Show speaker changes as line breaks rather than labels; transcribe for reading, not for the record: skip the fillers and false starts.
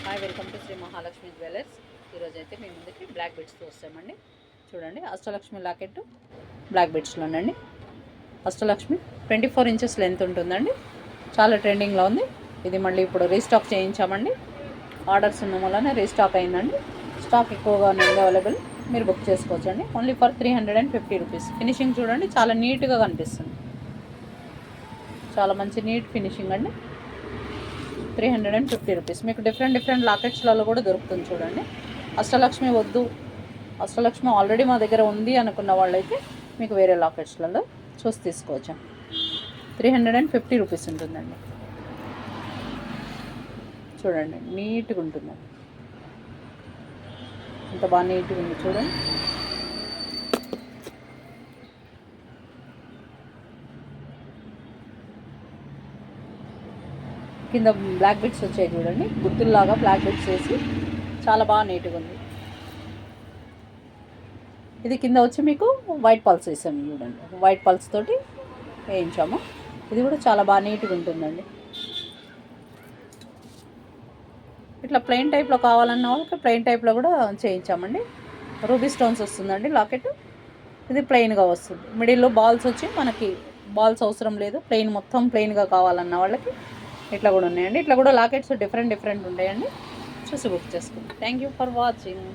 Hi, welcome to Shri Mahalakshmi jewellers. ఈరోజు అయితే మీ ముందుకి బ్లాక్ బీడ్స్తో వస్తామండి. చూడండి, అష్టలక్ష్మి లాకెట్ బ్లాక్ బీడ్స్లోనండి. అష్టలక్ష్మి 24 ఇంచెస్ లెంత్ ఉంటుందండి. చాలా ట్రెండింగ్లో ఉంది. ఇది మళ్ళీ ఇప్పుడు రీస్టాక్ చేయించామండి. ఆర్డర్స్ ఉన్న వల్లనే రీస్టాక్ అయిందండి. స్టాక్ ఎక్కువగా ఉంది అవైలబుల్, మీరు బుక్ చేసుకోవచ్చండి. Only for 350 rupees. ఫినిషింగ్ చూడండి, చాలా నీట్గా కనిపిస్తుంది. చాలా మంచి నీట్ ఫినిషింగ్ అండి. 350 రూపీస్. మీకు డిఫరెంట్ లాకెట్స్లలో కూడా దొరుకుతుంది చూడండి. అష్టలక్ష్మి వద్దు, అష్టలక్ష్మి ఆల్రెడీ మా దగ్గర ఉంది అనుకున్న వాళ్ళైతే మీకు వేరే లాకెట్స్లలో చూసి తీసుకోవచ్చు. 350 రూపీస్ ఉంటుందండి. చూడండి, నీట్గా ఉంటుందండి. ఎంత బాగా నీట్గా ఉంది చూడండి. కింద బ్లాక్ బిట్స్ వచ్చాయి చూడండి, గుర్తుల్లాగా బ్లాక్ బిట్స్ వేసి చాలా బాగా నీట్గా ఉంది. ఇది కింద వచ్చి మీకు వైట్ పల్స్ వేసాము చూడండి, వైట్ పల్స్ తోటి వేయించాము. ఇది కూడా చాలా బాగా నీట్గా ఉంటుందండి. ఇట్లా ప్లెయిన్ టైప్లో కావాలన్న వాళ్ళకి ప్లెయిన్ టైప్లో కూడా చేయించామండి. రూబీ స్టోన్స్ వస్తుందండి లాకెట్. ఇది ప్లెయిన్గా వస్తుంది. మిడిల్లో బాల్స్ వచ్చి మనకి బాల్స్ అవసరం లేదు, ప్లెయిన్ మొత్తం ప్లెయిన్గా కావాలన్న వాళ్ళకి ఇట్లా కూడా ఉన్నాయండి. ఇట్లా కూడా లాకెట్స్ డిఫరెంట్ ఉంటాయండి. చూసి బుక్ చేసుకోండి. Thank you for watching.